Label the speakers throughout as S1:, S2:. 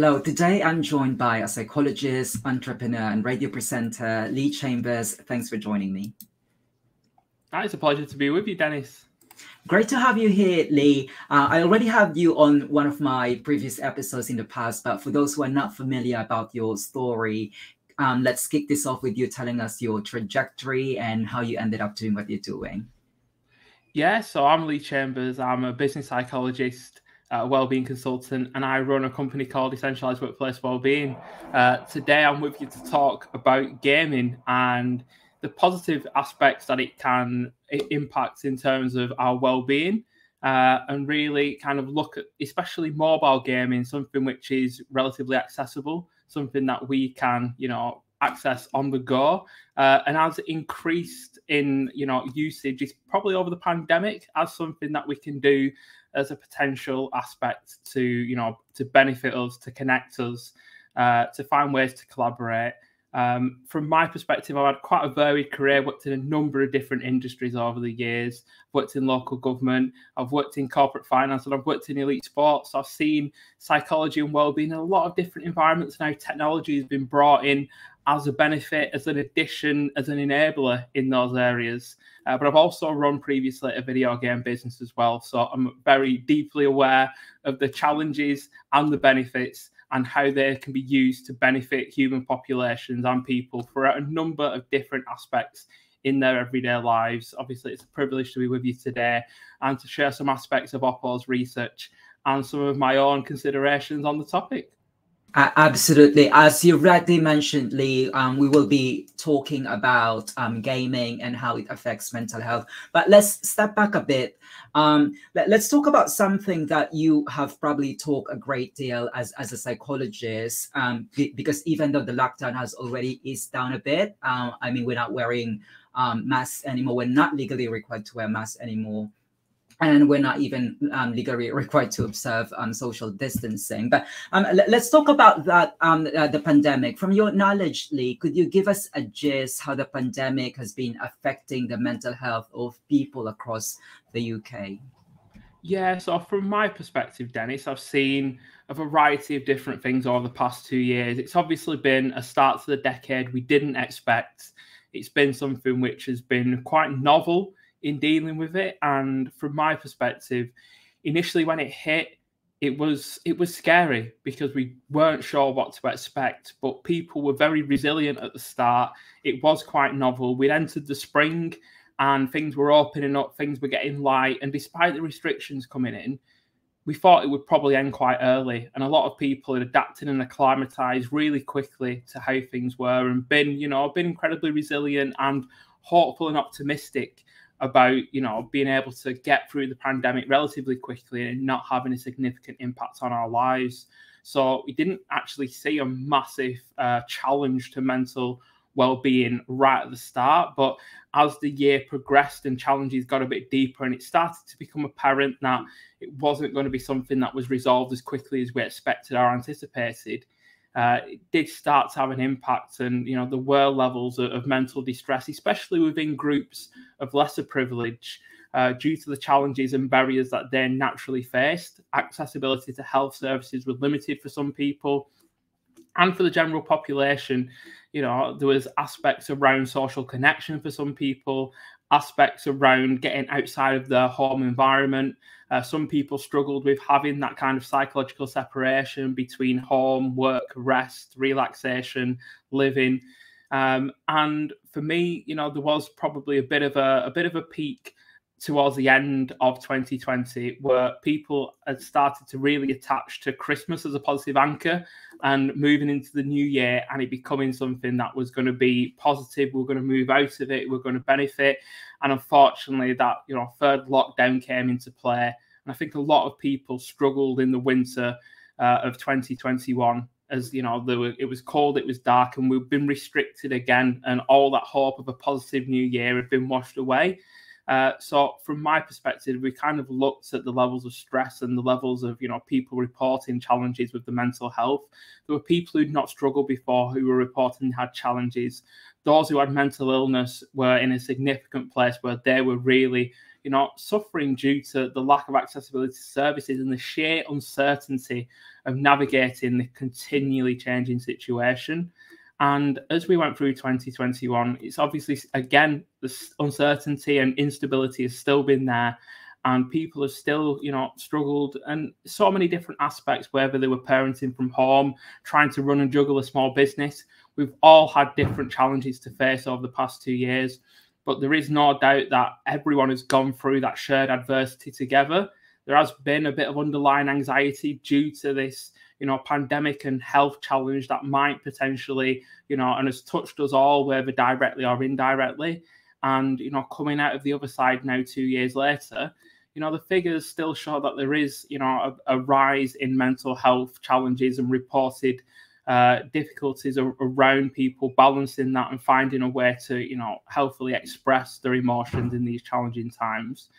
S1: Hello, today I'm joined by a psychologist, entrepreneur, and radio presenter, Lee Chambers. Thanks for joining me.
S2: It's a pleasure to be with you, Dennis.
S1: Great to have you here, Lee. I already have you on one of my previous episodes in the past, but for those who are not familiar about your story, let's kick this off with you telling us your trajectory and how you ended up doing what you're doing.
S2: Yeah, so I'm Lee Chambers. I'm a business psychologist, wellbeing consultant, and I run a company called Essentialise Workplace Wellbeing. Today, I'm with you to talk about gaming and the positive aspects that it can impact in terms of our well-being, and really kind of look at especially mobile gaming, something which is relatively accessible, something that we can, access on the go, and has increased in, usage is probably over the pandemic as something that we can do as a potential aspect to, to benefit us, to connect us, to find ways to collaborate. From my perspective, I've had quite a varied career, worked in a number of different industries over the years. I've worked in local government, I've worked in corporate finance, and I've worked in elite sports. I've seen psychology and wellbeing in a lot of different environments. Now technology has been brought in as a benefit, as an addition, as an enabler in those areas. But I've also run previously a video game business as well. So I'm very deeply aware of the challenges and the benefits and how they can be used to benefit human populations and people for a number of different aspects in their everyday lives. Obviously, it's a privilege to be with you today and to share some aspects of Oppo's research and some of my own considerations on the topic.
S1: Absolutely. As you rightly mentioned, Lee, we will be talking about gaming and how it affects mental health. But let's step back a bit. Let's talk about something that you have probably talked a great deal as a psychologist, because even though the lockdown has already eased down a bit, I mean, we're not wearing masks anymore. We're not legally required to wear masks anymore. And we're not even legally required to observe social distancing. But let's talk about that, the pandemic. From your knowledge, Lee, could you give us a gist how the pandemic has been affecting the mental health of people across the UK?
S2: Yeah, so from my perspective, Dennis, I've seen a variety of different things over the past 2 years. It's obviously been a start to the decade we didn't expect. It's been something which has been quite novel in dealing with it, and from my perspective, initially when it hit, it was scary because we weren't sure what to expect, but people were very resilient at the start. It was quite novel. We'd entered the spring and things were opening up, things were getting light, and despite the restrictions coming in, we thought it would probably end quite early, and a lot of people had adapted and acclimatized really quickly to how things were and been incredibly resilient and hopeful and optimistic about, being able to get through the pandemic relatively quickly and not having a significant impact on our lives. So we didn't actually see a massive challenge to mental well-being right at the start. But as the year progressed and challenges got a bit deeper and it started to become apparent that it wasn't going to be something that was resolved as quickly as we expected or anticipated, it did start to have an impact, and there were levels of mental distress, especially within groups of lesser privilege, due to the challenges and barriers that they naturally faced. Accessibility to health services was limited for some people, and for the general population, there was aspects around social connection for some people, aspects around getting outside of their home environment. Some people struggled with having that kind of psychological separation between home, work, rest, relaxation, living. And for me, there was probably a bit of a peak towards the end of 2020 where people had started to really attach to Christmas as a positive anchor and moving into the new year and it becoming something that was going to be positive. We're going to move out of it. We're going to benefit. And unfortunately that, third lockdown came into play. And I think a lot of people struggled in the winter of 2021 as, it was cold, it was dark, and we've been restricted again. And all that hope of a positive new year had been washed away. So from my perspective, we kind of looked at the levels of stress and the levels of, people reporting challenges with the mental health. There were people who'd not struggled before who were reporting had challenges. Those who had mental illness were in a significant place where they were really, suffering due to the lack of accessibility to services and the sheer uncertainty of navigating the continually changing situation. And as we went through 2021, it's obviously, again, the uncertainty and instability has still been there. And people have still, struggled, and so many different aspects, whether they were parenting from home, trying to run and juggle a small business. We've all had different challenges to face over the past 2 years. But there is no doubt that everyone has gone through that shared adversity together. There has been a bit of underlying anxiety due to this, pandemic and health challenge that might potentially, and has touched us all, whether directly or indirectly. And, coming out of the other side now 2 years later, the figures still show that there is, a rise in mental health challenges and reported difficulties around people balancing that and finding a way to, healthily express their emotions in these challenging times.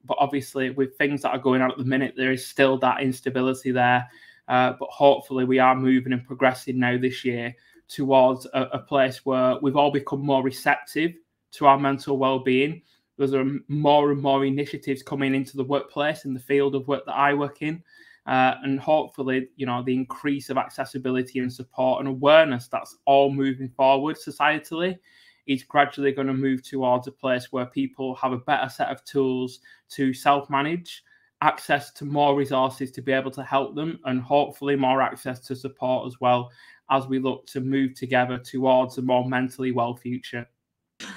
S2: But obviously, with things that are going on at the minute, there is still that instability there. But hopefully, we are moving and progressing now this year towards a place where we've all become more receptive to our mental well-being. There's more and more initiatives coming into the workplace in the field of work that I work in. And hopefully, the increase of accessibility and support and awareness that's all moving forward societally is gradually going to move towards a place where people have a better set of tools to self-manage, access to more resources to be able to help them, and hopefully more access to support as well as we look to move together towards a more mentally well future.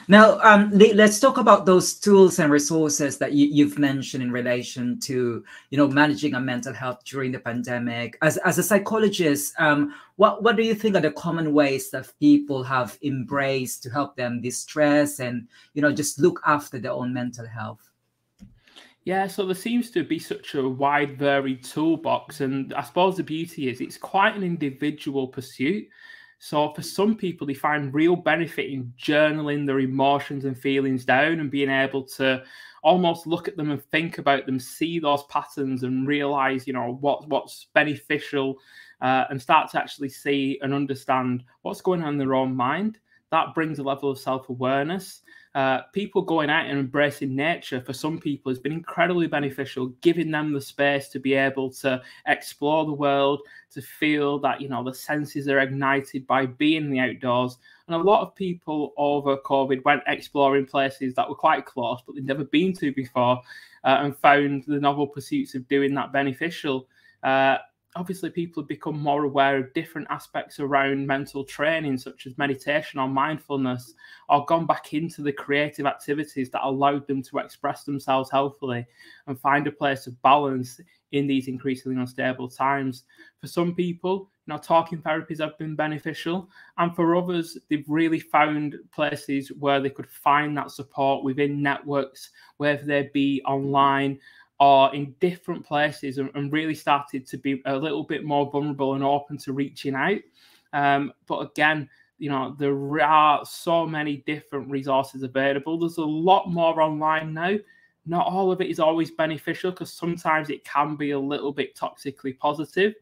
S1: Now, let's talk about those tools and resources that you've mentioned in relation to, managing our mental health during the pandemic. As a psychologist, what do you think are the common ways that people have embraced to help them distress and, just look after their own mental health?
S2: Yeah, so there seems to be such a wide, varied toolbox. And I suppose the beauty is it's quite an individual pursuit. So for some people, they find real benefit in journaling their emotions and feelings down and being able to almost look at them and think about them, see those patterns and realize, what's beneficial and start to actually see and understand what's going on in their own mind. That brings a level of self-awareness. People going out and embracing nature for some people has been incredibly beneficial, giving them the space to be able to explore the world, to feel that, the senses are ignited by being in the outdoors. And a lot of people over COVID went exploring places that were quite close, but they'd never been to before, and found the novel pursuits of doing that beneficial. Obviously, people have become more aware of different aspects around mental training, such as meditation or mindfulness, or gone back into the creative activities that allowed them to express themselves healthily and find a place of balance in these increasingly unstable times. For some people, talking therapies have been beneficial, and for others, they've really found places where they could find that support within networks, whether they be online or in different places, and really started to be a little bit more vulnerable and open to reaching out. But again, there are so many different resources available. There's a lot more online now. Not all of it is always beneficial because sometimes it can be a little bit toxically positive.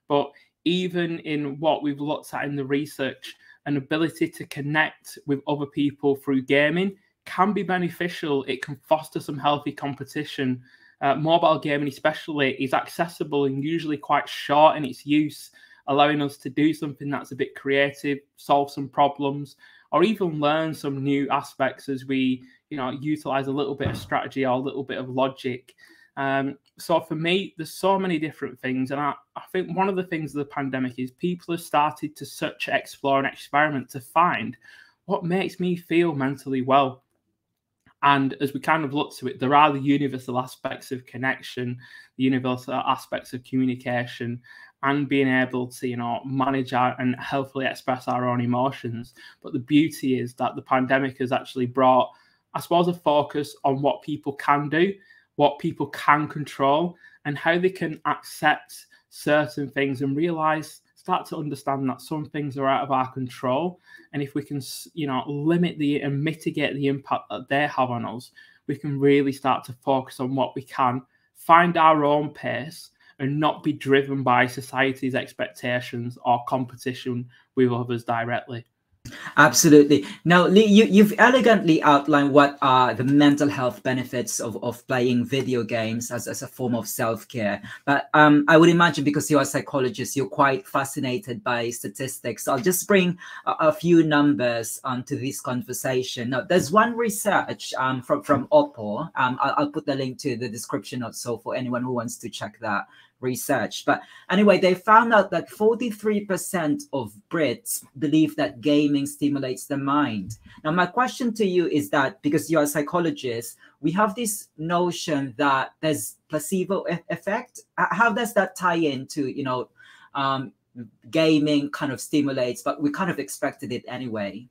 S2: But even in what we've looked at in the research, an ability to connect with other people through gaming can be beneficial. It can foster some healthy competition. Mobile gaming especially is accessible and usually quite short in its use, allowing us to do something that's a bit creative, solve some problems, or even learn some new aspects as we, utilize a little bit of strategy or a little bit of logic. So for me, there's so many different things. And I think one of the things of the pandemic is people have started to search, explore, and experiment to find what makes me feel mentally well. And as we kind of look to it, there are the universal aspects of connection, the universal aspects of communication, and being able to, manage and healthily express our own emotions. But the beauty is that the pandemic has actually brought, I suppose, a focus on what people can do, what people can control, and how they can accept certain things and start to understand that some things are out of our control. And if we can, limit and mitigate the impact that they have on us, we can really start to focus on what we can, find our own pace, and not be driven by society's expectations or competition with others directly.
S1: Absolutely. Now, Lee, you've elegantly outlined what are the mental health benefits of playing video games as a form of self-care. But I would imagine, because you're a psychologist, you're quite fascinated by statistics. So I'll just bring a few numbers to this conversation. Now, there's one research from Oppo. I'll put the link to the description also for anyone who wants to check that research. But anyway, they found out that 43% of Brits believe that gaming stimulates the mind. Now, my question to you is that, because you're a psychologist, we have this notion that there's placebo effect. How does that tie into, gaming kind of stimulates, but we kind of expected it anyway?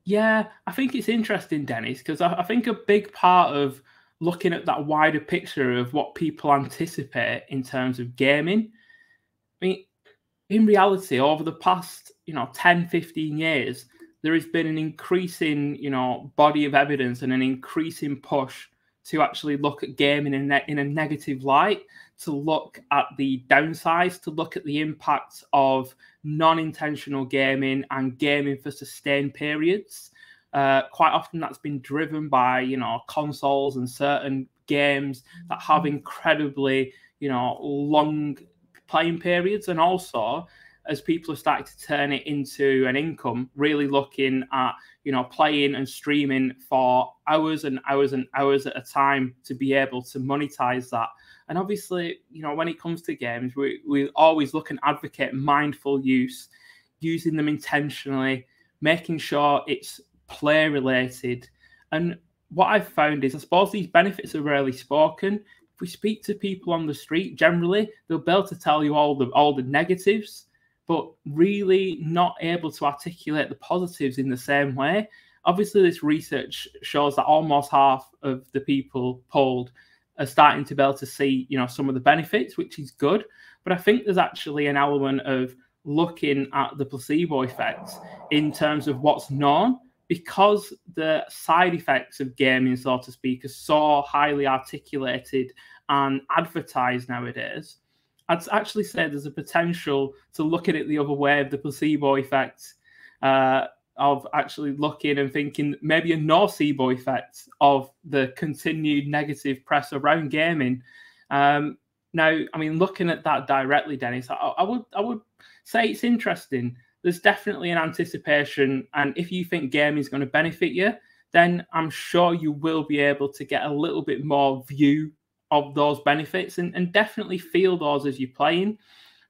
S2: Yeah, I think it's interesting, Dennis, because I think a big part of looking at that wider picture of what people anticipate in terms of gaming. I mean, in reality, over the past, 10, 15 years, there has been an increasing, body of evidence and an increasing push to actually look at gaming in a negative light, to look at the downsides, to look at the impacts of non-intentional gaming and gaming for sustained periods. Quite often that's been driven by, consoles and certain games that have incredibly, long playing periods. And also, as people have started to turn it into an income, really looking at, playing and streaming for hours and hours and hours at a time to be able to monetize that. And obviously, when it comes to games, we always look and advocate mindful use, using them intentionally, making sure it's play related. And what I've found is, I suppose these benefits are rarely spoken. If we speak to people on the street, generally they'll be able to tell you all the negatives, but really not able to articulate the positives in the same way. Obviously, this research shows that almost half of the people polled are starting to be able to see, some of the benefits, which is good. But I think there's actually an element of looking at the placebo effect in terms of what's known, because the side effects of gaming, so to speak, are so highly articulated and advertised nowadays. I'd actually say there's a potential to look at it the other way, of the placebo effect, of actually looking and thinking maybe a nocebo effect of the continued negative press around gaming. Now, I mean, looking at that directly, Dennis, I would say it's interesting. There's definitely an anticipation, and if you think gaming is going to benefit you, then I'm sure you will be able to get a little bit more view of those benefits and definitely feel those as you're playing.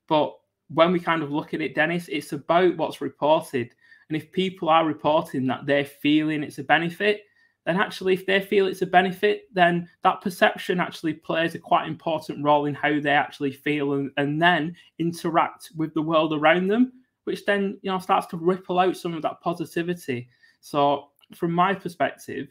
S2: But when we kind of look at it, Dennis, it's about what's reported. And if people are reporting that they're feeling it's a benefit, then actually, if they feel it's a benefit, then that perception actually plays a quite important role in how they actually feel and then interact with the world around them, which then, starts to ripple out some of that positivity. So from my perspective,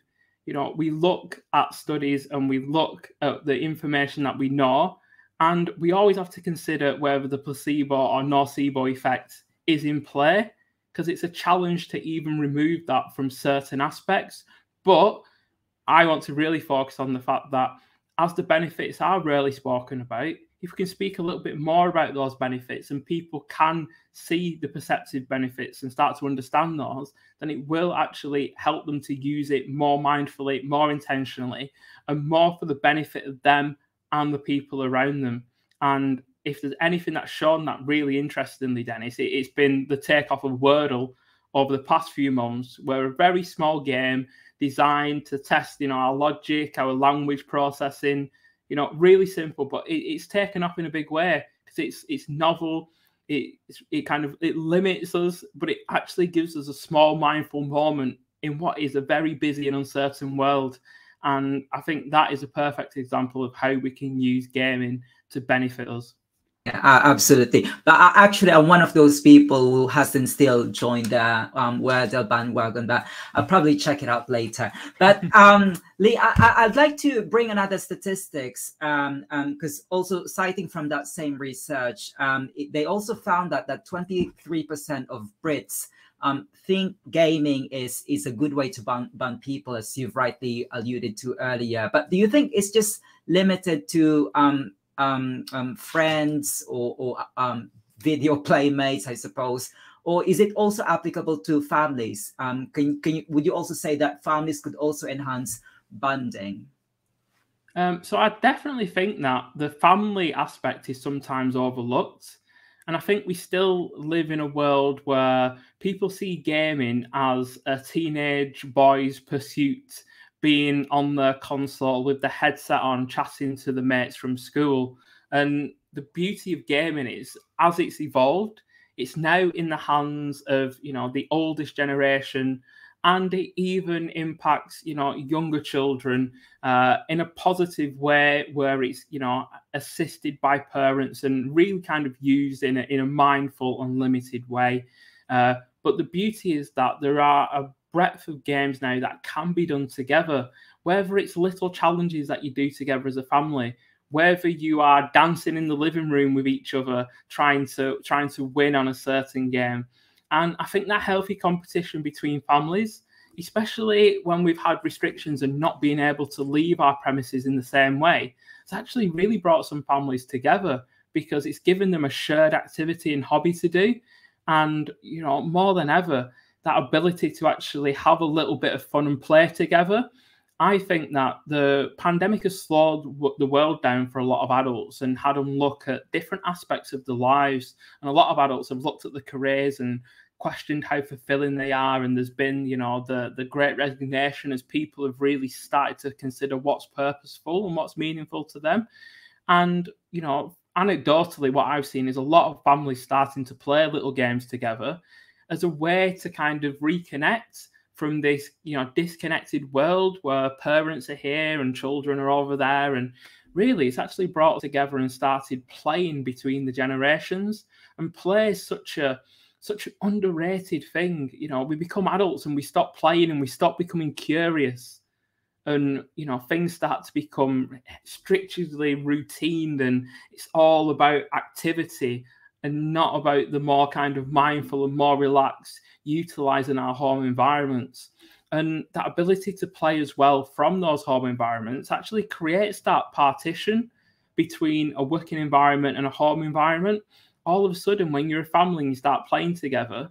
S2: we look at studies and we look at the information that we know, and we always have to consider whether the placebo or nocebo effect is in play, because it's a challenge to even remove that from certain aspects. But I want to really focus on the fact that, as the benefits are rarely spoken about, if we can speak a little bit more about those benefits and people can see the perceptive benefits and start to understand those, then it will actually help them to use it more mindfully, more intentionally, and more for the benefit of them and the people around them. And if there's anything that's shown that really interestingly, Dennis, it's been the takeoff of Wordle over the past few months, where a very small game designed to test, our logic, our language processing, really simple, but it's taken up in a big way because it's novel. It limits us, but it actually gives us a small mindful moment in what is a very busy and uncertain world. And I think that is a perfect example of how we can use gaming to benefit us.
S1: Yeah, absolutely. But actually, I'm one of those people who hasn't still joined the Wordle bandwagon, but I'll probably check it out later. But Lee, I'd like to bring another statistics, because also citing from that same research, they also found that 23% of Brits think gaming is a good way to bond people, as you've rightly alluded to earlier. But do you think it's just limited to friends or video playmates, I suppose, or is it also applicable to families? Would you also say that families could also enhance bonding?
S2: So I definitely think that the family aspect is sometimes overlooked. And I think we still live in a world where people see gaming as a teenage boy's pursuit, being on the console with the headset on, chatting to the mates from school. And the beauty of gaming is, as it's evolved, it's now in the hands of, the oldest generation, and it even impacts, younger children in a positive way, where it's, assisted by parents and really kind of used in a mindful and limited way. But the beauty is that there are a breadth of games now that can be done together, whether it's little challenges that you do together as a family, whether you are dancing in the living room with each other, trying to win on a certain game. And I think that healthy competition between families, especially when we've had restrictions and not being able to leave our premises in the same way, it's actually really brought some families together, because it's given them a shared activity and hobby to do. And, more than ever, that ability to actually have a little bit of fun and play together. I think that the pandemic has slowed the world down for a lot of adults and had them look at different aspects of their lives. And a lot of adults have looked at the careers and questioned how fulfilling they are. And there's been, the great resignation, as people have really started to consider what's purposeful and what's meaningful to them. And, anecdotally, what I've seen is a lot of families starting to play little games together as a way to kind of reconnect from this, disconnected world where parents are here and children are over there. And really, it's actually brought us together and started playing between the generations. And play is such an underrated thing. We become adults and we stop playing and we stop becoming curious. And, things start to become strictly routine, and it's all about activity and not about the more kind of mindful and more relaxed utilizing our home environments. And that ability to play as well from those home environments actually creates that partition between a working environment and a home environment. All of a sudden, when you're a family and you start playing together,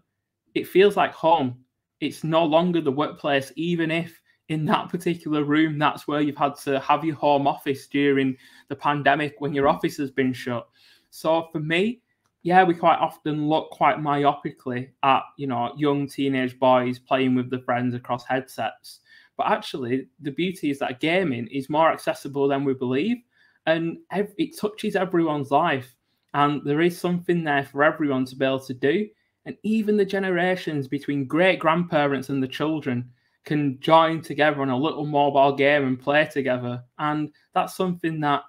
S2: it feels like home. It's no longer the workplace, even if in that particular room, that's where you've had to have your home office during the pandemic when your office has been shut. So for me, yeah, we quite often look quite myopically at, young teenage boys playing with their friends across headsets. But actually, the beauty is that gaming is more accessible than we believe, and it touches everyone's life. And there is something there for everyone to be able to do. And even the generations between great-grandparents and the children can join together on a little mobile game and play together. And that's something that,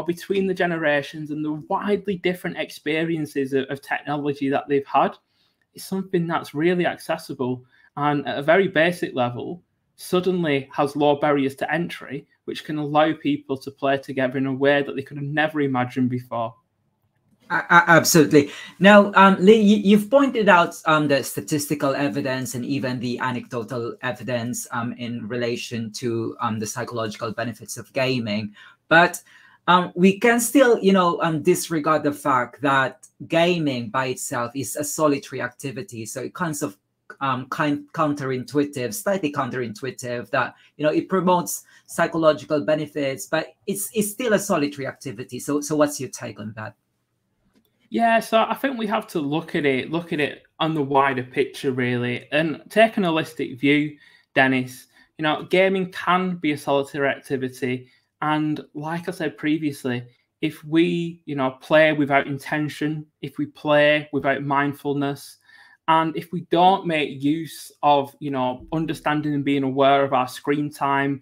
S2: between the generations and the widely different experiences of technology that they've had, is something that's really accessible and at a very basic level suddenly has low barriers to entry, which can allow people to play together in a way that they could have never imagined before.
S1: Absolutely. Now, Lee, you've pointed out the statistical evidence and even the anecdotal evidence in relation to the psychological benefits of gaming, but we can still, disregard the fact that gaming by itself is a solitary activity. So it kind of counterintuitive, slightly counterintuitive, that it promotes psychological benefits, but it's still a solitary activity. So what's your take on that?
S2: Yeah, so I think we have to look at it on the wider picture, really, and take an holistic view, Dennis. Gaming can be a solitary activity. And like I said previously, if we, play without intention, if we play without mindfulness, and if we don't make use of, understanding and being aware of our screen time,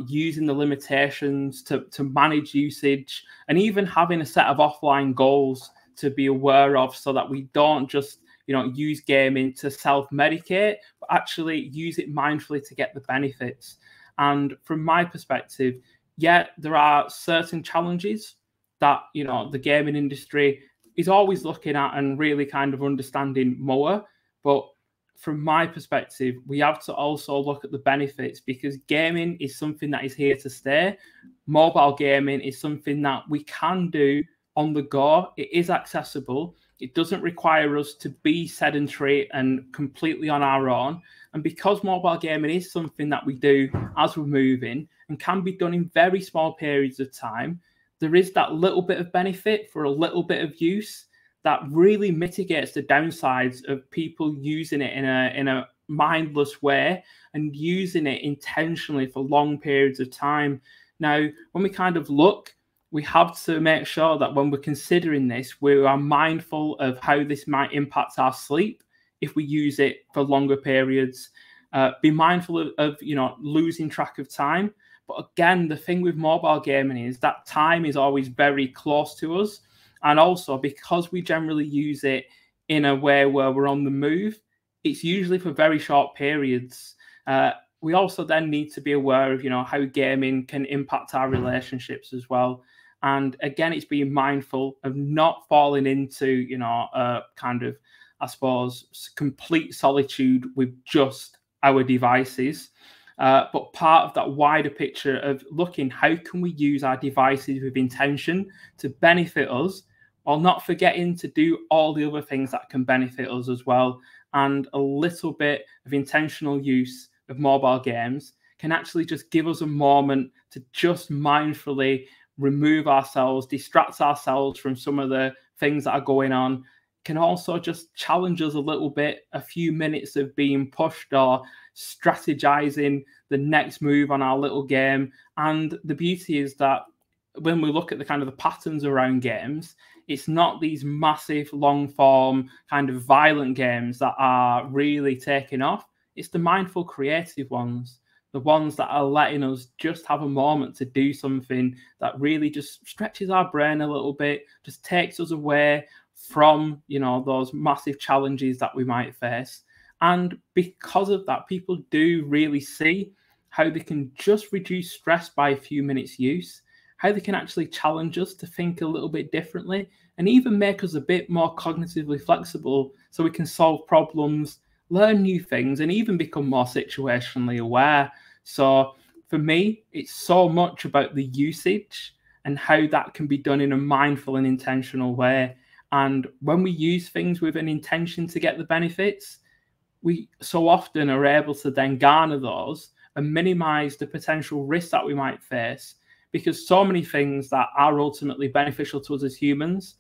S2: using the limitations to manage usage, and even having a set of offline goals to be aware of, so that we don't just use gaming to self-medicate, but actually use it mindfully to get the benefits. And from my perspective, yeah, there are certain challenges that the gaming industry is always looking at and really kind of understanding more. But from my perspective, we have to also look at the benefits, because gaming is something that is here to stay. Mobile gaming is something that we can do on the go. It is accessible. It doesn't require us to be sedentary and completely on our own. And because mobile gaming is something that we do as we're moving and can be done in very small periods of time, there is that little bit of benefit for a little bit of use that really mitigates the downsides of people using it in a mindless way and using it intentionally for long periods of time. Now, when we kind of look, we have to make sure that when we're considering this, we are mindful of how this might impact our sleep if we use it for longer periods. Be mindful of losing track of time. But again, the thing with mobile gaming is that time is always very close to us. And also, because we generally use it in a way where we're on the move, it's usually for very short periods. We also then need to be aware of, how gaming can impact our relationships as well. And again, it's being mindful of not falling into, a kind of, I suppose, complete solitude with just our devices. But part of that wider picture of looking, how can we use our devices with intention to benefit us, while not forgetting to do all the other things that can benefit us as well. And a little bit of intentional use of mobile games can actually just give us a moment to just mindfully remove ourselves, distract ourselves from some of the things that are going on. Can also just challenge us a little bit, a few minutes of being pushed or strategizing the next move on our little game. And the beauty is that when we look at the kind of the patterns around games, it's not these massive long form kind of violent games that are really taking off. It's the mindful creative ones, the ones that are letting us just have a moment to do something that really just stretches our brain a little bit, just takes us away from, those massive challenges that we might face. And because of that, people do really see how they can just reduce stress by a few minutes use, how they can actually challenge us to think a little bit differently, and even make us a bit more cognitively flexible so we can solve problems, learn new things, and even become more situationally aware. So for me, it's so much about the usage and how that can be done in a mindful and intentional way. And when we use things with an intention to get the benefits, we so often are able to then garner those and minimize the potential risks that we might face, because so many things that are ultimately beneficial to us as humans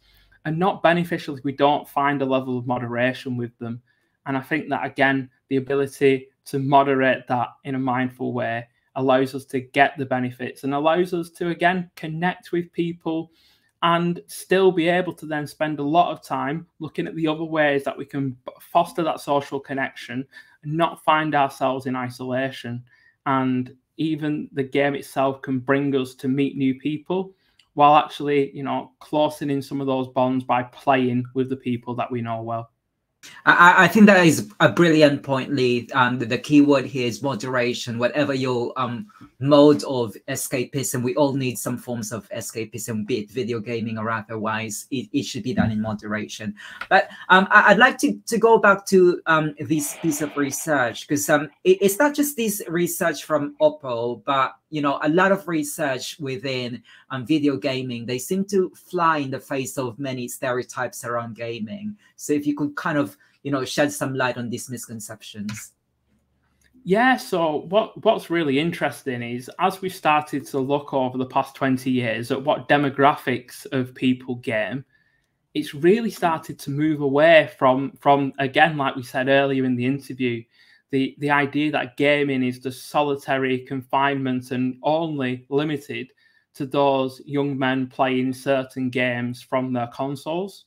S2: are not beneficial if we don't find a level of moderation with them. And I think that, again, the ability to moderate that in a mindful way allows us to get the benefits and allows us to, again, connect with people and still be able to then spend a lot of time looking at the other ways that we can foster that social connection and not find ourselves in isolation. And even the game itself can bring us to meet new people while actually, closing in some of those bonds by playing with the people that we know well.
S1: I think that is a brilliant point, Lee. The key word here is moderation. Whatever your mode of escapism, we all need some forms of escapism, be it video gaming or otherwise. It should be done in moderation. But I'd like to go back to this piece of research, because it's not just this research from Oppo, but a lot of research within video gaming. They seem to fly in the face of many stereotypes around gaming. So if you could kind of shed some light on these misconceptions.
S2: Yeah, so what's really interesting is, as we started to look over the past 20 years at what demographics of people game, it's really started to move away from again, like we said earlier in the interview, the idea that gaming is the solitary confinement and only limited to those young men playing certain games from their consoles.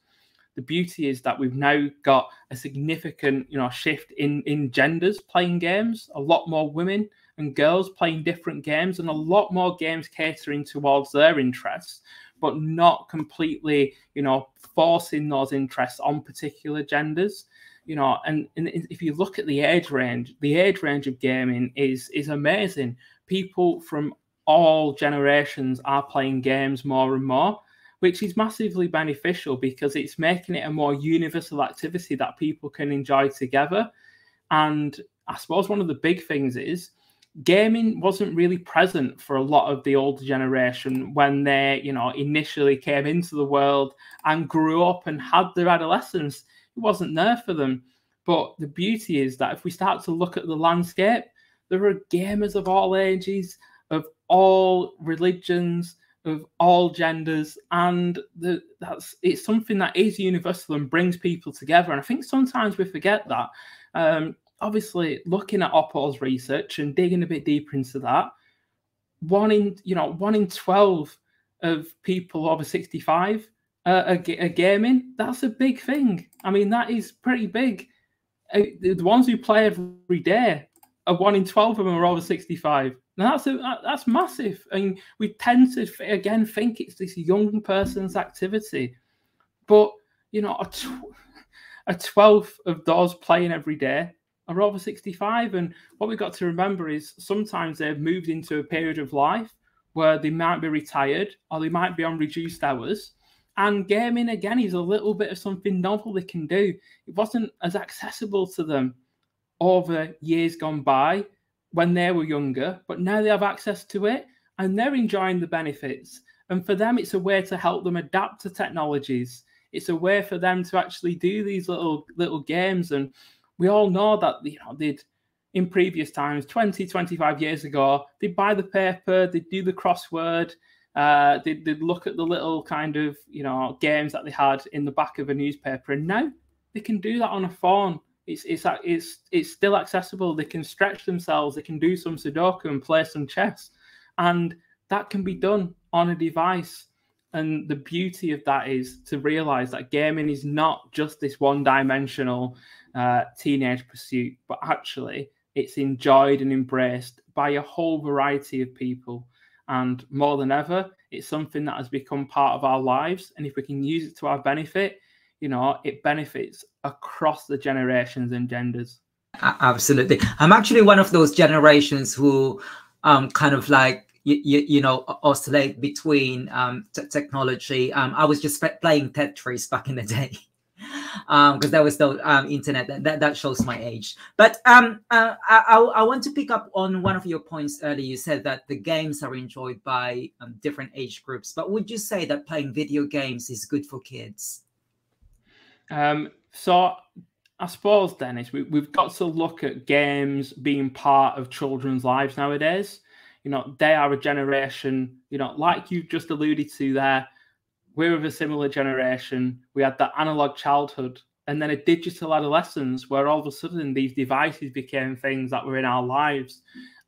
S2: the beauty is that we've now got a significant, shift in genders playing games, a lot more women and girls playing different games, and a lot more games catering towards their interests, but not completely, forcing those interests on particular genders. And if you look at the age range of gaming is amazing. People from all generations are playing games more and more, which is massively beneficial because it's making it a more universal activity that people can enjoy together. And I suppose one of the big things is gaming wasn't really present for a lot of the older generation when they, initially came into the world and grew up and had their adolescence. It wasn't there for them. But the beauty is that if we start to look at the landscape, there are gamers of all ages, of all religions, of all genders, and it's something that is universal and brings people together. And I think sometimes we forget that. Obviously, looking at Oppo's research and digging a bit deeper into that, 1 in 12 of people over 65 are gaming. That's a big thing. I mean, that is pretty big. The ones who play every day, 1 in 12 of them are over 65. Now that's massive. I mean, we tend to again think it's this young person's activity, but a 12th of those playing every day are over 65. And what we've got to remember is sometimes they've moved into a period of life where they might be retired or they might be on reduced hours. And gaming, again, is a little bit of something novel they can do. It wasn't as accessible to them over years gone by when they were younger, but now they have access to it and they're enjoying the benefits. And for them, it's a way to help them adapt to technologies. It's a way for them to actually do these little games. And we all know that, they'd in previous times, 20, 25 years ago, they'd buy the paper, they'd do the crossword, they'd look at the little kind of, games that they had in the back of a newspaper. And now they can do that on a phone. It's still accessible. They can stretch themselves. They can do some Sudoku and play some chess, and that can be done on a device. And the beauty of that is to realize that gaming is not just this one-dimensional teenage pursuit, but actually it's enjoyed and embraced by a whole variety of people. And more than ever, it's something that has become part of our lives. And if we can use it to our benefit, it benefits across the generations and genders.
S1: Absolutely. I'm actually one of those generations who kind of like, oscillate between technology. I was just playing Tetris back in the day because there was no internet. That shows my age. But I want to pick up on one of your points earlier. You said that the games are enjoyed by different age groups. But would you say that playing video games is good for kids?
S2: So I suppose, Dennis, we've got to look at games being part of children's lives nowadays. They are a generation, like you just alluded to there, we're of a similar generation. We had that analog childhood and then a digital adolescence where all of a sudden these devices became things that were in our lives.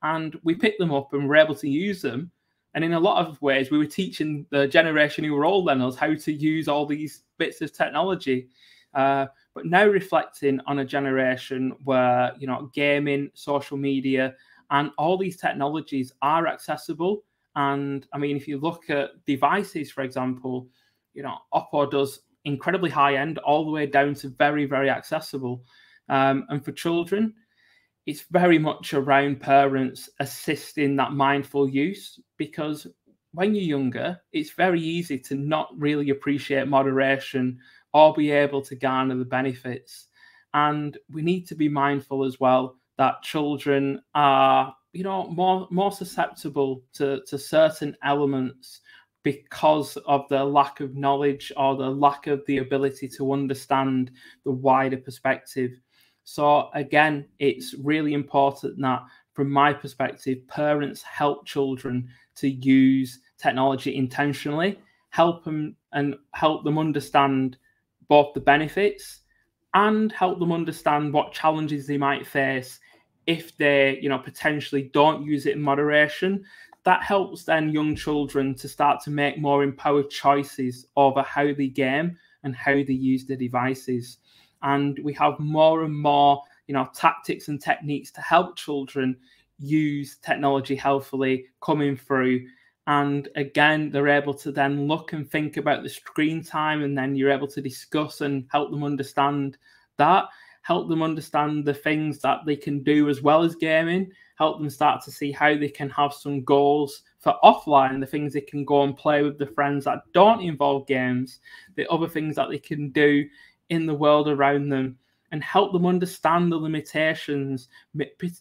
S2: And we picked them up and were able to use them. And in a lot of ways, we were teaching the generation who were older than us how to use all these bits of technology. But now reflecting on a generation where, gaming, social media, and all these technologies are accessible. And I mean, if you look at devices, for example, Oppo does incredibly high end all the way down to very, very accessible. And for children, it's very much around parents assisting that mindful use, because when you're younger, it's very easy to not really appreciate moderation or be able to garner the benefits. And we need to be mindful as well that children are, more susceptible to certain elements because of the lack of knowledge or the lack of the ability to understand the wider perspective. So again, it's really important that, from my perspective, parents help children to use technology intentionally, help them understand both the benefits and help them understand what challenges they might face if they, potentially don't use it in moderation. That helps then young children to start to make more empowered choices over how they game and how they use the devices. And we have more and more, tactics and techniques to help children use technology healthily coming through. And again, they're able to then look and think about the screen time, and then you're able to discuss and help them understand that, help them understand the things that they can do as well as gaming, help them start to see how they can have some goals for offline, the things they can go and play with the friends that don't involve games, the other things that they can do in the world around them, and help them understand the limitations.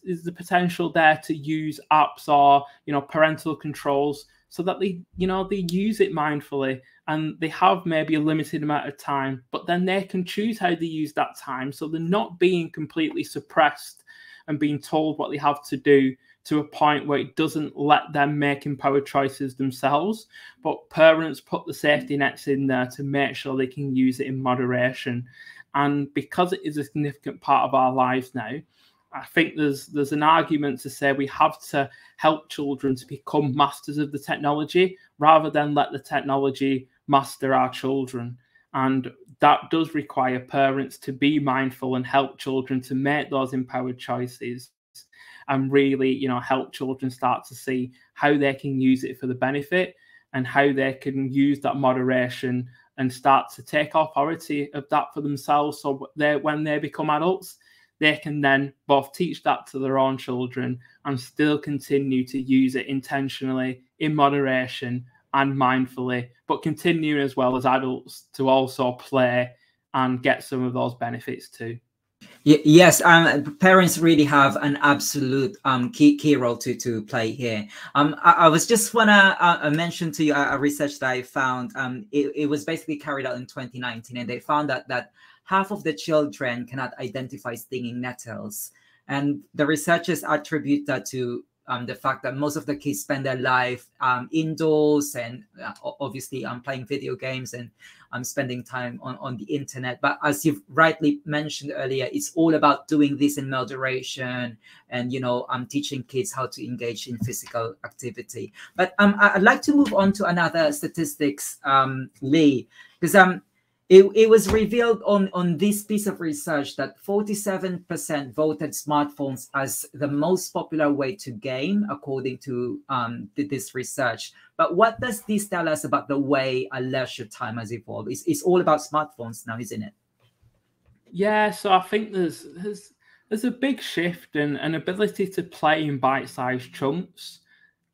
S2: Is the potential there to use apps or, parental controls so that they use it mindfully, and they have maybe a limited amount of time, but then they can choose how they use that time. So they're not being completely suppressed and being told what they have to do to a point where it doesn't let them make empowered choices themselves. But parents put the safety nets in there to make sure they can use it in moderation. And because it is a significant part of our lives now, I think there's an argument to say we have to help children to become masters of the technology rather than let the technology master our children. And that does require parents to be mindful and help children to make those empowered choices, and really, help children start to see how they can use it for the benefit and how they can use that moderation and start to take authority of that for themselves. So when they become adults, they can then both teach that to their own children and still continue to use it intentionally, in moderation and mindfully, but continue as well as adults to also play and get some of those benefits too.
S1: Yes, parents really have an absolute key role to play here. I was just wanna mention to you a research that I found. It was basically carried out in 2019, and they found that half of the children cannot identify stinging nettles, and the researchers attribute that to the fact that most of the kids spend their life indoors and obviously playing video games and spending time on the internet. But as you've rightly mentioned earlier, it's all about doing this in moderation and, teaching kids how to engage in physical activity. But I'd like to move on to another statistics, Lee, because it was revealed on this piece of research that 47% voted smartphones as the most popular way to game, according to this research. But what does this tell us about the way our leisure time has evolved? It's all about smartphones now, isn't it?
S2: Yeah, so I think there's a big shift in an ability to play in bite-sized chunks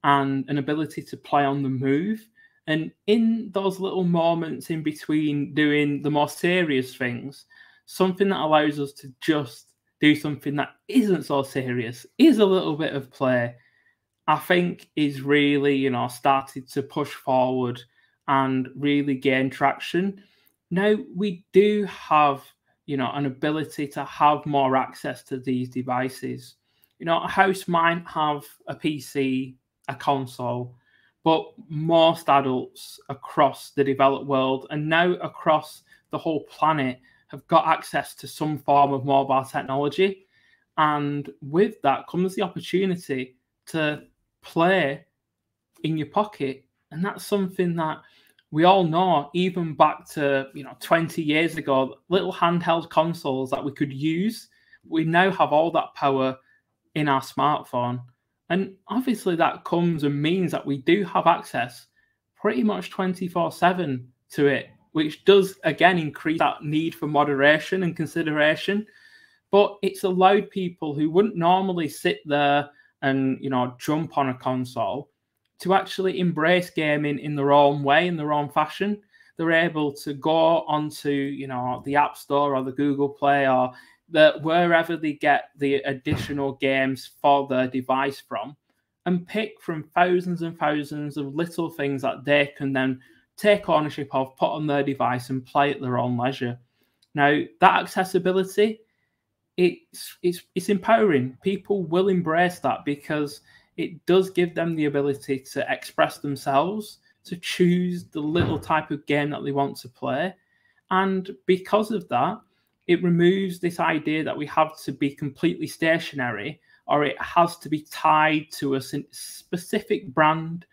S2: and an ability to play on the move. And in those little moments in between doing the more serious things, something that allows us to just do something that isn't so serious, is a little bit of play, I think is really, started to push forward and really gain traction. Now we do have, an ability to have more access to these devices. A house might have a PC, a console, but most adults across the developed world and now across the whole planet have got access to some form of mobile technology. And with that comes the opportunity to play in your pocket. And that's something that we all know, even back to 20 years ago, little handheld consoles that we could use. We now have all that power in our smartphone. And obviously that comes and means that we do have access pretty much 24/7 to it, which does, again, increase that need for moderation and consideration. But it's allowed people who wouldn't normally sit there and, jump on a console to actually embrace gaming in their own way, in their own fashion. They're able to go onto, the App Store or the Google Play or wherever they get the additional games for their device from, and pick from thousands and thousands of little things that they can then take ownership of, put on their device and play at their own leisure. Now, that accessibility, it's empowering. People will embrace that because it does give them the ability to express themselves, to choose the little type of game that they want to play. And because of that, it removes this idea that we have to be completely stationary or it has to be tied to a specific brand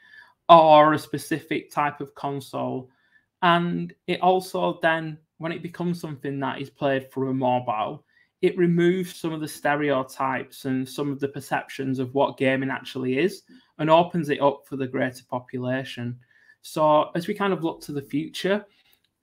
S2: or a specific type of console. And it also then when it becomes something that is played through a mobile, it removes some of the stereotypes and some of the perceptions of what gaming actually is, and opens it up for the greater population. So as we kind of look to the future,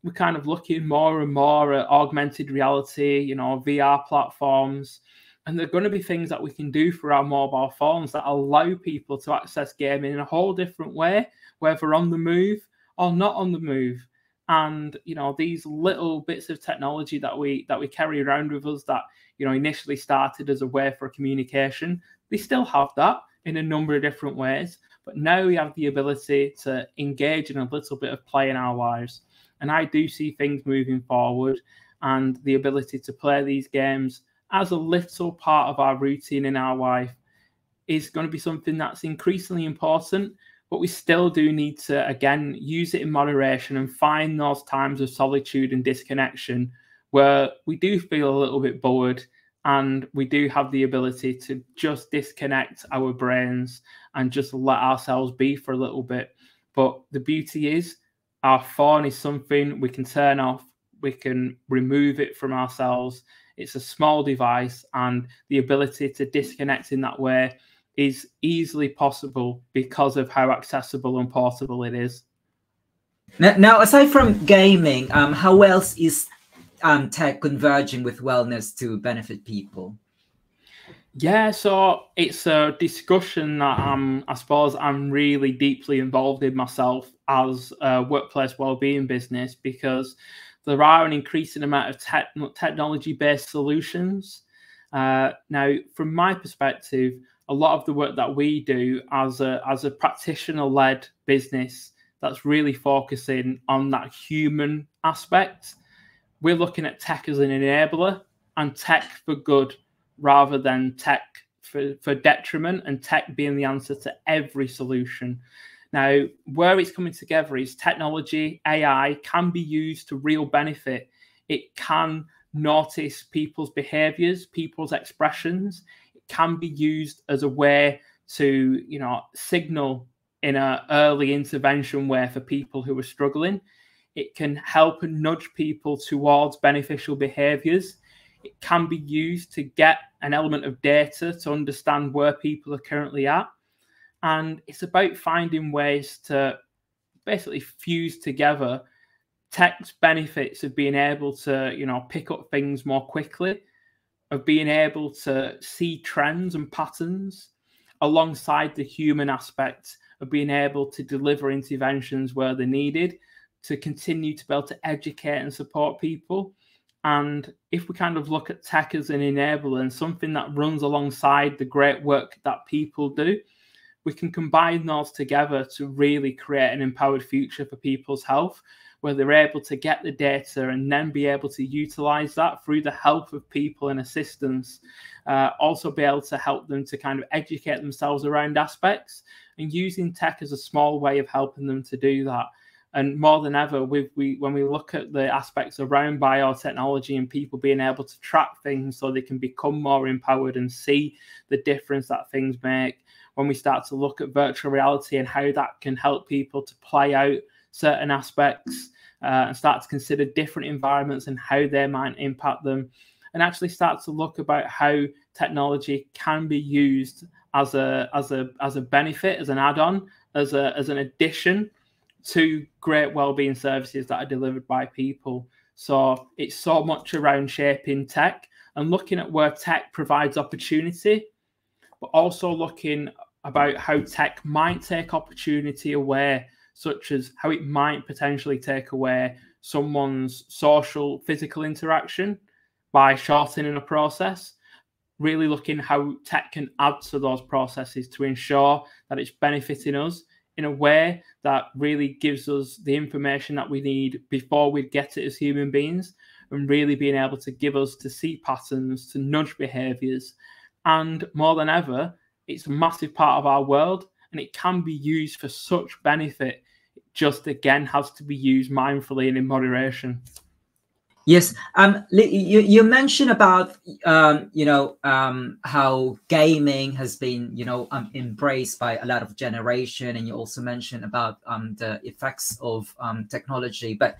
S2: we're kind of looking more and more at augmented reality, you know, VR platforms. And there are going to be things that we can do for our mobile phones that allow people to access gaming in a whole different way, whether on the move or not on the move. And, you know, these little bits of technology that we carry around with us that, you know, initially started as a way for communication, they still have that in a number of different ways. But now we have the ability to engage in a little bit of play in our lives. And I do see things moving forward, and the ability to play these games as a little part of our routine in our life is going to be something that's increasingly important. But we still do need to, again, use it in moderation and find those times of solitude and disconnection where we do feel a little bit bored, and we do have the ability to just disconnect our brains and just let ourselves be for a little bit. But the beauty is, our phone is something we can turn off, we can remove it from ourselves. It's a small device, and the ability to disconnect in that way is easily possible because of how accessible and portable it is.
S1: Now, aside from gaming, how else is tech converging with wellness to benefit people?
S2: Yeah, so it's a discussion that I suppose I'm really deeply involved in myself as a workplace wellbeing business, because there are an increasing amount of technology-based solutions. Now, from my perspective, a lot of the work that we do as a practitioner-led business that's really focusing on that human aspect, we're looking at tech as an enabler and tech for good rather than tech for detriment, and tech being the answer to every solution. Now, where it's coming together is technology, AI can be used to real benefit. It can notice people's behaviors, people's expressions. It can be used as a way to, you know, signal in an early intervention way for people who are struggling. It can help and nudge people towards beneficial behaviors. It can be used to get an element of data to understand where people are currently at. And it's about finding ways to basically fuse together tech's benefits of being able to, you know, pick up things more quickly, of being able to see trends and patterns, alongside the human aspect of being able to deliver interventions where they're needed, to continue to be able to educate and support people. And if we kind of look at tech as an enabler and something that runs alongside the great work that people do, we can combine those together to really create an empowered future for people's health, where they're able to get the data and then be able to utilize that through the help of people and assistance. Also be able to help them to kind of educate themselves around aspects, and using tech as a small way of helping them to do that. And more than ever, when we look at the aspects around biotechnology and people being able to track things so they can become more empowered and see the difference that things make, when we start to look at virtual reality and how that can help people to play out certain aspects and start to consider different environments and how they might impact them, and actually start to look about how technology can be used as a benefit, as an add-on, as an addition to great wellbeing services that are delivered by people. So it's so much around shaping tech and looking at where tech provides opportunity, but also looking about how tech might take opportunity away, such as how it might potentially take away someone's social, physical interaction by shortening a process. Really looking how tech can add to those processes to ensure that it's benefiting us in a way that really gives us the information that we need before we get it as human beings, and really being able to give us to see patterns, to nudge behaviors. And more than ever, it's a massive part of our world, and it can be used for such benefit. It just, again, has to be used mindfully and in moderation.
S1: Yes, you mentioned about how gaming has been embraced by a lot of generation, and you also mentioned about the effects of technology. But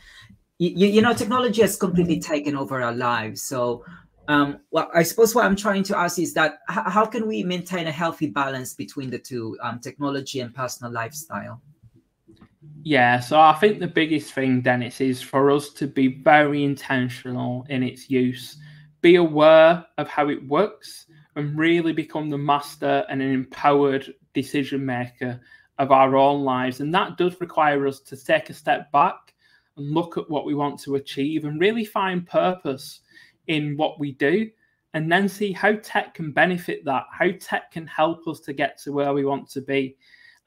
S1: You know, technology has completely taken over our lives. So, well, I suppose what I'm trying to ask is that how can we maintain a healthy balance between the two, technology and personal lifestyle?
S2: Yeah, so I think the biggest thing, Dennis, is for us to be very intentional in its use, be aware of how it works, and really become the master and an empowered decision maker of our own lives. And that does require us to take a step back and look at what we want to achieve and really find purpose in what we do, and then see how tech can benefit that, how tech can help us to get to where we want to be.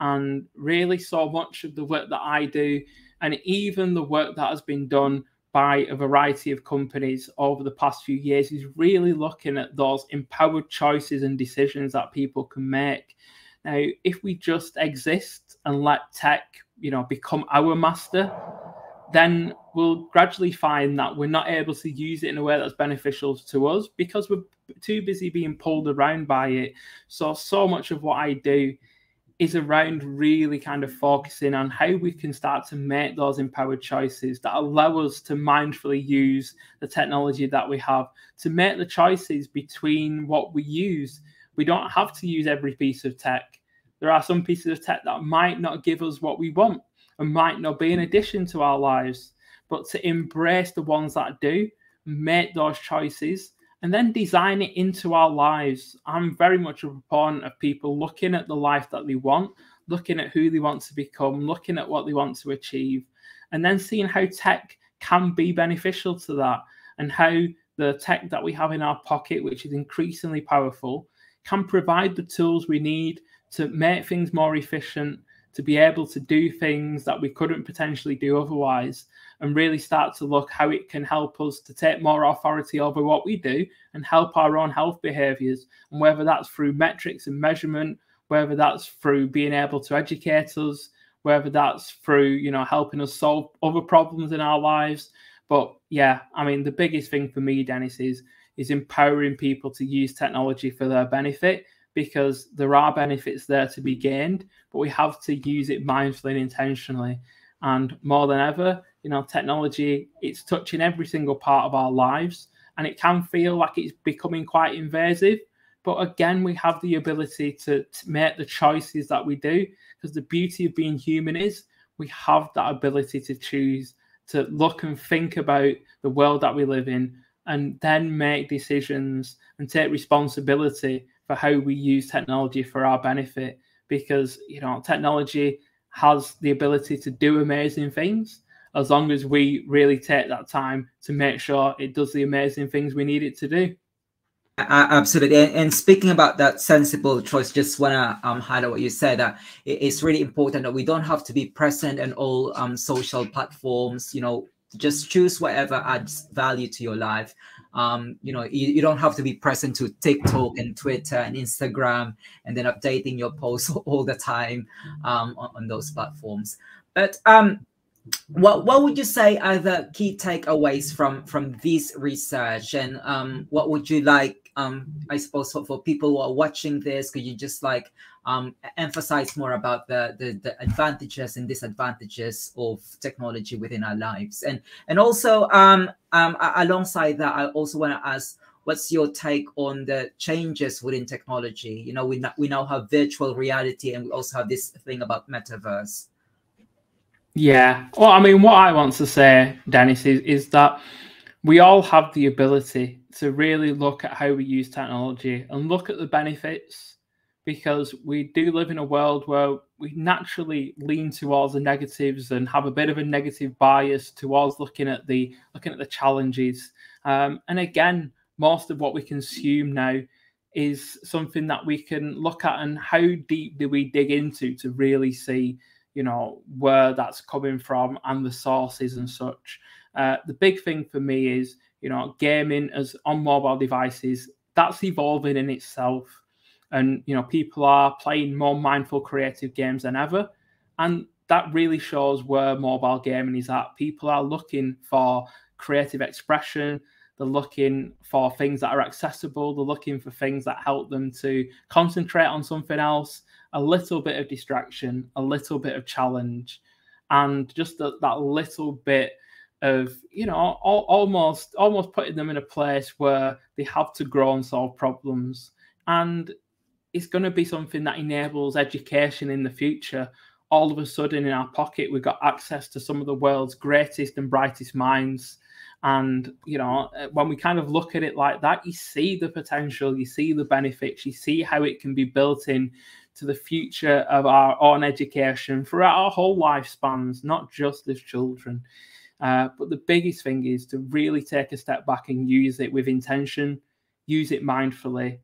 S2: And really, so much of the work that I do, and even the work that has been done by a variety of companies over the past few years, is really looking at those empowered choices and decisions that people can make. Now, if we just exist and let tech, become our master, then we'll gradually find that we're not able to use it in a way that's beneficial to us because we're too busy being pulled around by it. So much of what I do is around really kind of focusing on how we can start to make those empowered choices that allow us to mindfully use the technology that we have, to make the choices between what we use. We don't have to use every piece of tech. There are some pieces of tech that might not give us what we want and might not be an addition to our lives, but to embrace the ones that do, make those choices, and then design it into our lives. I'm very much a proponent of people looking at the life that they want, looking at who they want to become, looking at what they want to achieve, and then seeing how tech can be beneficial to that, and how the tech that we have in our pocket, which is increasingly powerful, can provide the tools we need to make things more efficient, to be able to do things that we couldn't potentially do otherwise, and really start to look how it can help us to take more authority over what we do and help our own health behaviors. And whether that's through metrics and measurement, whether that's through being able to educate us, whether that's through, helping us solve other problems in our lives. But yeah, I mean, the biggest thing for me, Dennis, is empowering people to use technology for their benefit, because there are benefits there to be gained, but we have to use it mindfully and intentionally. And more than ever, technology, it's touching every single part of our lives, and it can feel like it's becoming quite invasive. But again, we have the ability to make the choices that we do, because the beauty of being human is we have that ability to choose, to look and think about the world that we live in, and then make decisions and take responsibility for how we use technology for our benefit. Because, technology has the ability to do amazing things, as long as we really take that time to make sure it does the amazing things we need it to do.
S1: Absolutely. And speaking about that sensible choice, just want to highlight what you said, that it's really important that we don't have to be present in all social platforms. Just choose whatever adds value to your life. You don't have to be present to TikTok and Twitter and Instagram and then updating your posts all the time on those platforms. But what would you say are the key takeaways from this research, and what would you like, I suppose, for people who are watching this, could you just emphasize more about the advantages and disadvantages of technology within our lives? And also alongside that, I also want to ask, what's your take on the changes within technology? We now have virtual reality, and we also have this thing about metaverse.
S2: Yeah. Well, I mean, what I want to say, Dennis, is that we all have the ability to really look at how we use technology and look at the benefits, because we do live in a world where we naturally lean towards the negatives and have a bit of a negative bias towards looking at the challenges. And again, most of what we consume now is something that we can look at, and how deep do we dig into to really see where that's coming from and the sources and such. The big thing for me is, gaming as on mobile devices, that's evolving in itself. And, people are playing more mindful, creative games than ever. And that really shows where mobile gaming is at. People are looking for creative expression. They're looking for things that are accessible. They're looking for things that help them to concentrate on something else, a little bit of distraction, a little bit of challenge, and just that little bit of, you know, almost putting them in a place where they have to grow and solve problems. And it's going to be something that enables education in the future. All of a sudden in our pocket, we've got access to some of the world's greatest and brightest minds. And, you know, when we kind of look at it like that, you see the potential, you see the benefits, you see how it can be built in to the future of our own education throughout our whole lifespans, not just as children. But the biggest thing is to really take a step back and use it with intention, use it mindfully,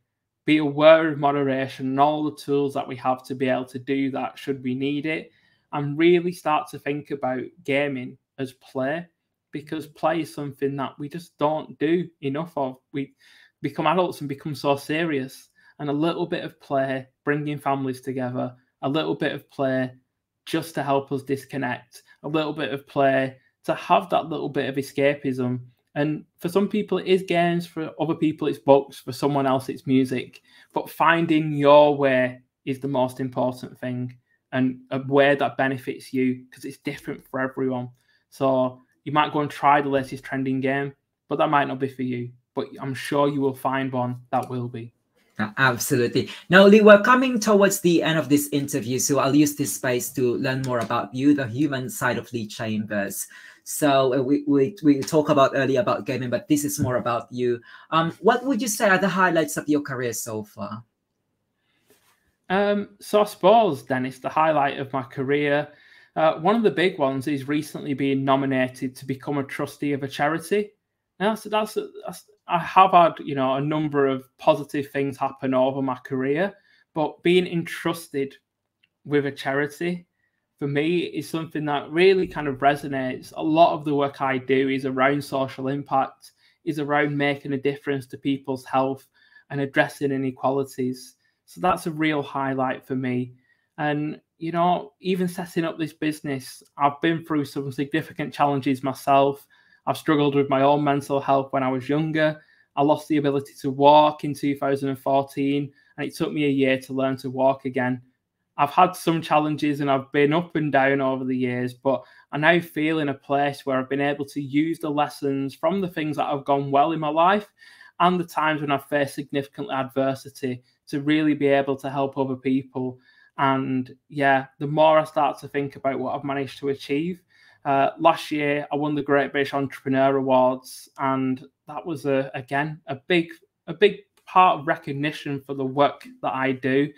S2: be aware of moderation and all the tools that we have to be able to do that should we need it, and really start to think about gaming as play, because play is something that we just don't do enough of. We become adults and become so serious, and a little bit of play, bringing families together, a little bit of play just to help us disconnect, a little bit of play to have that little bit of escapism. And for some people, it is games. For other people, it's books. For someone else, it's music. But finding your way is the most important thing, and a way that benefits you, because it's different for everyone. So you might go and try the latest trending game, but that might not be for you. But I'm sure you will find one that will be.
S1: Absolutely. Now, Lee, we're coming towards the end of this interview, so I'll use this space to learn more about you, the human side of Lee Chambers. So we talked about earlier about gaming, but this is more about you. What would you say are the highlights of your career so far?
S2: So I suppose, Dennis, the highlight of my career, one of the big ones is recently being nominated to become a trustee of a charity. Now, I have had, you know, a number of positive things happen over my career, but being entrusted with a charity for me is something that really kind of resonates. A lot of the work I do is around social impact, is around making a difference to people's health and addressing inequalities. So that's a real highlight for me. And, you know, even setting up this business, I've been through some significant challenges myself. I've struggled with my own mental health when I was younger. I lost the ability to walk in 2014, and it took me a year to learn to walk again. I've had some challenges and I've been up and down over the years, but I now feel in a place where I've been able to use the lessons from the things that have gone well in my life and the times when I've faced significant adversity to really be able to help other people. And yeah, the more I start to think about what I've managed to achieve, last year I won the Great British Entrepreneur Awards, and that was again a big part of recognition for the work that I do.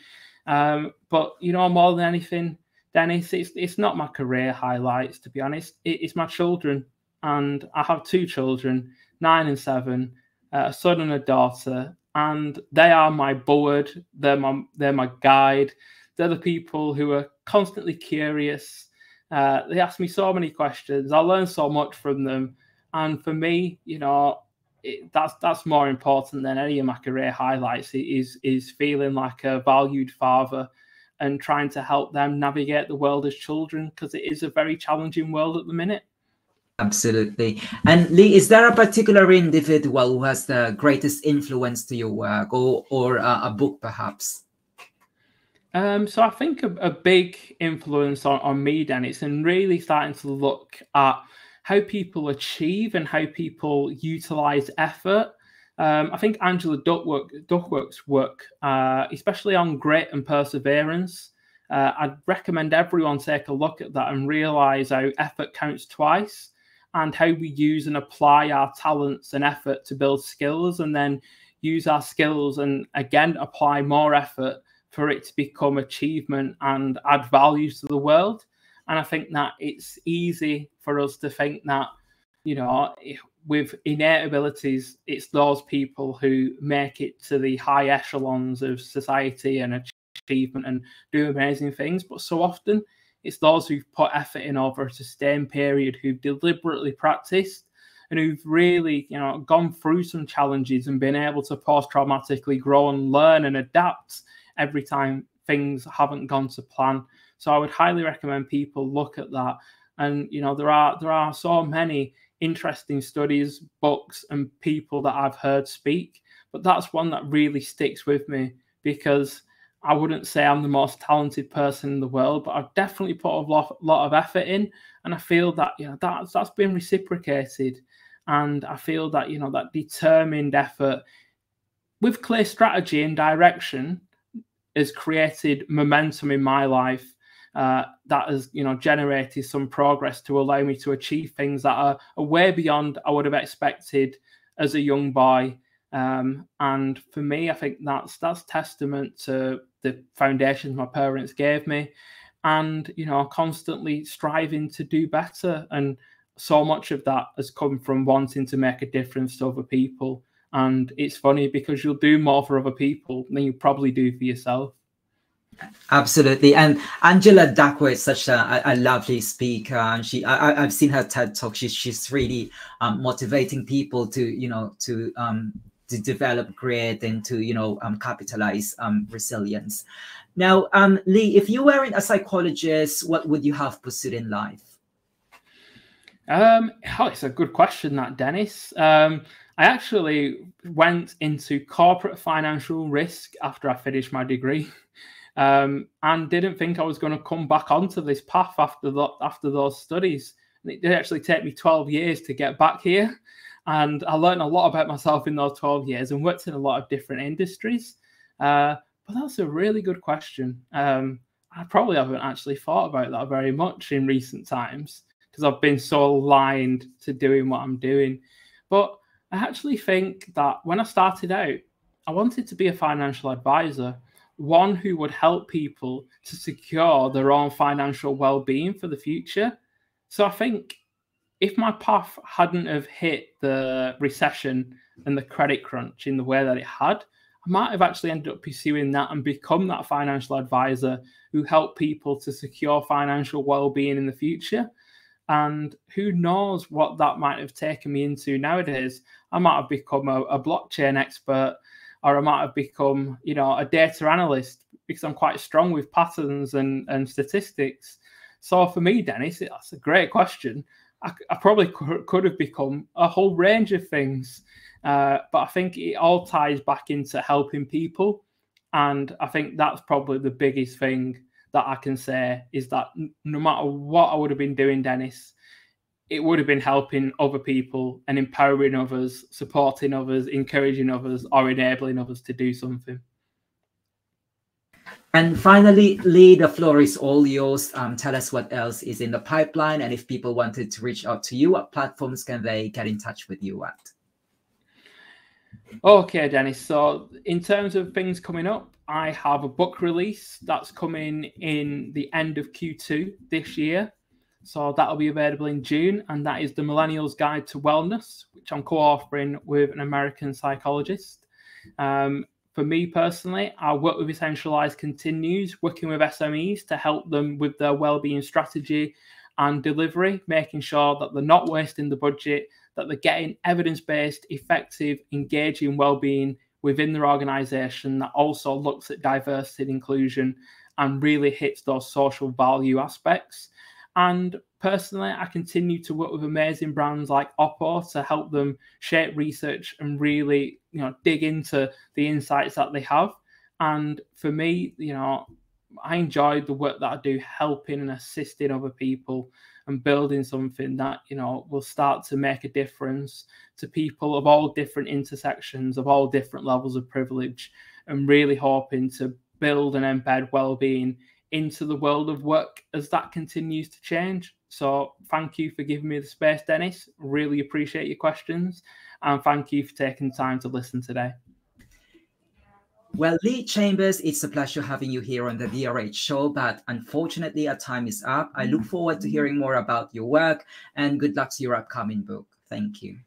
S2: But you know, more than anything, Dennis, it's not my career highlights, to be honest. It's my children, and I have two children, 9 and 7, a son and a daughter, and they are my board. They're my guide. They're the people who are constantly curious. They ask me so many questions. I learn so much from them, and for me, you know, that's more important than any of my career highlights. Is feeling like a valued father and trying to help them navigate the world as children, because it is a very challenging world at the minute.
S1: Absolutely. And Lee, is there a particular individual who has the greatest influence to your work, or a book perhaps?
S2: So I think a big influence on me, Dennis, and really starting to look at how people achieve and how people utilize effort. I think Angela Duckworth's work, especially on grit and perseverance, I'd recommend everyone take a look at that and realize how effort counts twice, and how we use and apply our talents and effort to build skills, and then use our skills and again apply more effort for it to become achievement and add value to the world. And I think that it's easy for us to think that, you know, with innate abilities, it's those people who make it to the high echelons of society and achievement and do amazing things. But so often it's those who've put effort in over a sustained period, who've deliberately practiced and who've really, you know, gone through some challenges and been able to post-traumatically grow and learn and adapt every time things haven't gone to plan. So I would highly recommend people look at that. And, you know, there are so many interesting studies, books, and people that I've heard speak, but that's one that really sticks with me, because I wouldn't say I'm the most talented person in the world, but I've definitely put a lot of effort in, and I feel that, you know, that's been reciprocated, and I feel that, you know, that determined effort with clear strategy and direction has created momentum in my life. That has, you know, generated some progress to allow me to achieve things that are way beyond I would have expected as a young boy. And for me, I think that's testament to the foundations my parents gave me, and, you know, constantly striving to do better. And so much of that has come from wanting to make a difference to other people. And it's funny because you'll do more for other people than you probably do for yourself.
S1: Absolutely. And Angela Duckworth is such a lovely speaker, and I've seen her TED talk. She's really motivating people to, you know, to develop grit and to, you know, capitalize resilience. Now, Lee, if you weren't a psychologist, what would you have pursued in life?
S2: It's a good question, that, Dennis. I actually went into corporate financial risk after I finished my degree. And didn't think I was going to come back onto this path after those studies. And it did actually take me 12 years to get back here. And I learned a lot about myself in those 12 years and worked in a lot of different industries. But that's a really good question. I probably haven't actually thought about that very much in recent times because I've been so aligned to doing what I'm doing. But I actually think that when I started out, I wanted to be a financial advisor, one who would help people to secure their own financial well-being for the future. So I think if my path hadn't have hit the recession and the credit crunch in the way that it had, I might have actually ended up pursuing that and become that financial advisor who helped people to secure financial well-being in the future. And who knows what that might have taken me into nowadays. I might have become a blockchain expert, or I might have become, you know, a data analyst, because I'm quite strong with patterns and statistics. So for me, Dennis, that's a great question. I probably could have become a whole range of things, but I think it all ties back into helping people. And I think that's probably the biggest thing that I can say, is that no matter what I would have been doing, Dennis, it would have been helping other people and empowering others, supporting others, encouraging others, or enabling others to do something.
S1: And finally, Lee, the floor is all yours. Tell us what else is in the pipeline, and if people wanted to reach out to you, what platforms can they get in touch with you at?
S2: Okay, Dennis. So in terms of things coming up, I have a book release that's coming in the end of Q2 this year. So that'll be available in June, and that is The Millennial's Guide to Wellness, which I'm co-authoring with an American psychologist. For me personally, our work with Essentialise continues, working with SMEs to help them with their wellbeing strategy and delivery, making sure that they're not wasting the budget, that they're getting evidence-based, effective, engaging wellbeing within their organisation that also looks at diversity and inclusion and really hits those social value aspects. And personally, I continue to work with amazing brands like Oppo to help them shape research and really, you know, dig into the insights that they have. And for me, you know, I enjoy the work that I do, helping and assisting other people and building something that, you know, will start to make a difference to people of all different intersections, of all different levels of privilege, and really hoping to build and embed well-being into the world of work as that continues to change. So thank you for giving me the space, Dennis. Really appreciate your questions, and thank you for taking time to listen today.
S1: Well, Lee Chambers, it's a pleasure having you here on the VRH show, but unfortunately our time is up. I look forward to hearing more about your work, and good luck to your upcoming book. Thank you.